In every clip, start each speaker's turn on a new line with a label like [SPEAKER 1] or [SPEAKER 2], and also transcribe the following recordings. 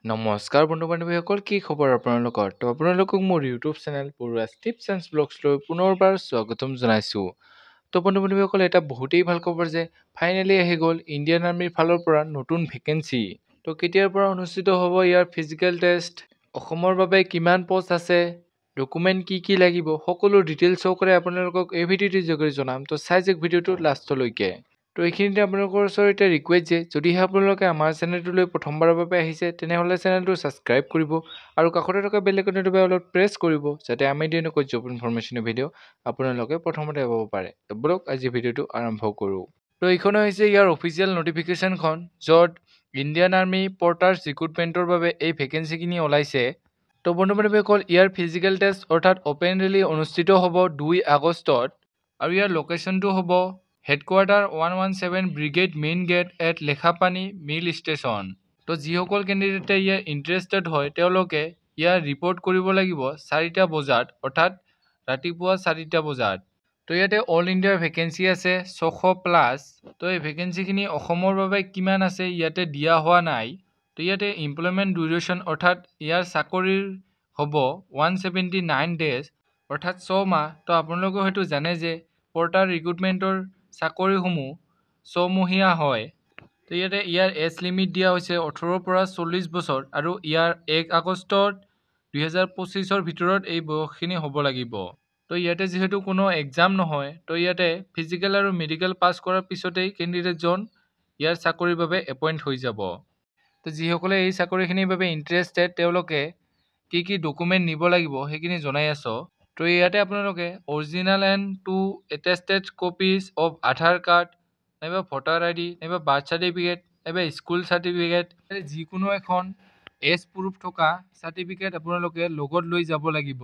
[SPEAKER 1] নমস্কাৰ বন্ধু বান্ধৱীসকল, কি খবৰ আপোনালোকৰ? তো আপোনালোকক মোৰ ইউটিউব চেনেল পৰুৱা টিপছ এণ্ড ব্লগছলৈ পুনৰবাৰ স্বাগতম জনাইছোঁ। তো বন্ধু বান্ধৱীসকল, এটা বহুতেই ভাল খবৰ যে ফাইনেলি আহি গ'ল ইণ্ডিয়ান আৰ্মিৰ ফালৰ পৰা নতুন ভেকেঞ্চি। তো কেতিয়াৰ পৰা অনুষ্ঠিত হ'ব ইয়াৰ ফিজিকেল টেষ্ট, অসমৰ বাবে কিমান পষ্ট আছে, ডকুমেণ্ট কি কি লাগিব, সকলো ডিটেইলছ সহকাৰে আপোনালোকক এই ভিডিঅ'টোৰ যোগেৰে জনাম। তো চাই যাওক ভিডিঅ'টো লাষ্টলৈকে। তো এইখিনিতে আপোনালোকৰ ওচৰত এটা ৰিকুৱেষ্ট যে যদিহে আপোনালোকে আমাৰ চেনেলটোলৈ প্ৰথমবাৰৰ বাবে আহিছে তেনেহ'লে চেনেলটো ছাবস্ক্ৰাইব কৰিব আৰু কাষতে থকা বেল আইকনটো অলপ প্ৰেছ কৰিব যাতে আমি দি এনেকুৱা জব ইনফৰমেশ্যনৰ ভিডিঅ' আপোনালোকে প্ৰথমতে পাব পাৰে। তো বলক আজি ভিডিঅ'টো আৰম্ভ কৰোঁ। তো এইখন হৈছে ইয়াৰ অফিচিয়েল নটিফিকেশ্যনখন, য'ত ইণ্ডিয়ান আৰ্মি পৰ্টাৰ্ছ ৰিক্ৰুটমেণ্টৰ বাবে এই ভেকেঞ্চিখিনি ওলাইছে। তো বন্ধু বান্ধৱীসকল, ইয়াৰ ফিজিকেল টেষ্ট অৰ্থাৎ অপেন ৰেলী অনুষ্ঠিত হ'ব 2 আগষ্টত আৰু ইয়াৰ লোকেশ্যনটো হ'ব headquarter 117 brigade main gate at Lekhapani mil station. তো যিসকল কেণ্ডিডেটে ইয়াৰ ইণ্টাৰেষ্টেড হয় তেওঁলোকে ইয়াৰ ৰিপৰ্ট কৰিব লাগিব 4টা বজাত, অৰ্থাৎ ৰাতিপুৱা 4টা বজাত। তো ইয়াতে অল ইণ্ডিয়াৰ ভেকেঞ্চি আছে 600+। তো এই ভেকেঞ্চিখিনি অসমৰ বাবে কিমান আছে ইয়াতে দিয়া হোৱা নাই। তো ইয়াতে ইমপ্লয়মেণ্ট ডিউৰেশ্যন অৰ্থাৎ ইয়াৰ চাকৰিৰ হ'ব 179 ডেজ, অৰ্থাৎ 6 মাহ। তো আপোনালোকে হয়তো জানে যে পৰ্টাৰ ৰিক্ৰুটমেণ্টৰ চাকৰিসমূহ 6মহীয়া হয়। তো ইয়াতে ইয়াৰ এজ লিমিট দিয়া হৈছে 18 পৰা 40 বছৰ আৰু ইয়াৰ 1 আগষ্টত 2025ৰ ভিতৰত এই বয়সখিনি হ'ব লাগিব। তো ইয়াতে যিহেতু কোনো এক্সাম নহয়, তো ইয়াতে ফিজিকেল আৰু মেডিকেল পাছ কৰাৰ পিছতেই কেণ্ডিডেটজন ইয়াৰ চাকৰিৰ বাবে এপইণ্ট হৈ যাব। তো যিসকলে এই চাকৰিখিনিৰ বাবে ইণ্টাৰেষ্টেড তেওঁলোকে কি কি ডকুমেণ্ট নিব লাগিব সেইখিনি জনাই আছোঁ। তো ইয়াতে আপোনালোকে original and 2 attested copies of Aadhaar card নাইবা ভোটাৰ ID নাইবা বাৰ্থ চাৰ্টিফিকেট নাইবা স্কুল চাৰ্টিফিকেট, যিকোনো এখন এজ প্ৰুফ থকা চাৰ্টিফিকেট আপোনালোকে লগত লৈ যাব লাগিব।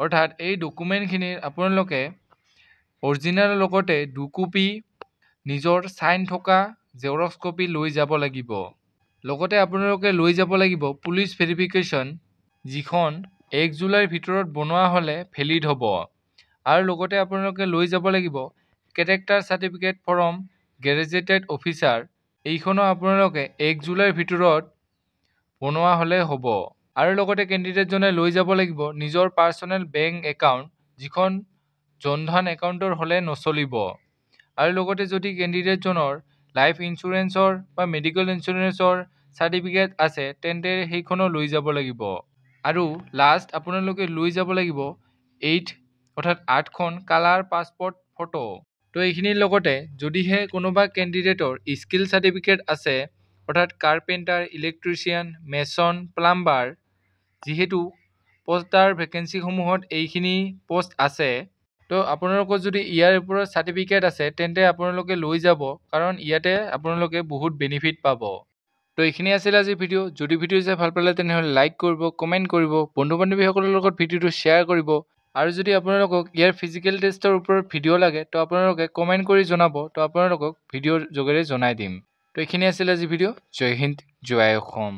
[SPEAKER 1] অৰ্থাৎ এই ডকুমেণ্টখিনিৰ আপোনালোকে অৰিজিনেলৰ লগতে 2 কপি নিজৰ চাইন থকা জেৰক্স কপি লৈ যাব লাগিব। লগতে আপোনালোকে লৈ যাব লাগিব পুলিচ ভেৰিফিকেশ্যন, যিখন 1 জুলাইৰ ভিতৰত বনোৱা হ'লে ভেলিড হ'ব। আৰু লগতে আপোনালোকে লৈ যাব লাগিব character certificate from gazetted officer, এইখনো আপোনালোকে 1 জুলাইৰ ভিতৰত বনোৱা হ'লে হ'ব। আৰু লগতে কেণ্ডিডেটজনে লৈ যাব লাগিব নিজৰ পাৰ্চনেল বেংক একাউণ্ট, যিখন জনধন একাউণ্টৰ হ'লে নচলিব। আৰু লগতে যদি কেণ্ডিডেটজনৰ লাইফ ইঞ্চুৰেঞ্চৰ বা মেডিকেল ইঞ্চুৰেঞ্চৰ চাৰ্টিফিকেট আছে তেন্তে সেইখনো লৈ যাব লাগিব। আৰু লাষ্ট আপোনালোকে লৈ যাব লাগিব 8খন কালাৰ পাছপৰ্ট ফটো। তো এইখিনিৰ লগতে যদিহে কোনোবা কেণ্ডিডেটৰ স্কিল চাৰ্টিফিকেট আছে, অৰ্থাৎ কাৰ্পেণ্টাৰ, ইলেক্ট্ৰিচিয়ান, মেছন, প্লাম্বাৰ, যিহেতু পষ্টাৰ ভেকেঞ্চিসমূহত এইখিনি পষ্ট আছে, তো আপোনালোকৰ যদি ইয়াৰ ওপৰত চাৰ্টিফিকেট আছে তেন্তে আপোনালোকে লৈ যাব, কাৰণ ইয়াতে আপোনালোকে বহুত বেনিফিট পাব। তো এইখিনি আছিল আজি ভিডিঅ'। যদি ভিডিঅ' চাই ভাল পালে তেনেহ'লে লাইক কৰিব, কমেণ্ট কৰিব, বন্ধু বান্ধৱীসকলৰ লগত ভিডিঅ'টো শ্বেয়াৰ কৰিব। আৰু যদি আপোনালোকক ইয়াৰ ফিজিকেল টেষ্টৰ ওপৰত ভিডিঅ' লাগে তো আপোনালোকে কমেণ্ট কৰি জনাব, তো আপোনালোকক ভিডিঅ'ৰ যোগেৰে জনাই দিম। তো এইখিনি আছিল আজি ভিডিঅ'। জয় হিন্দ, জয় অসম।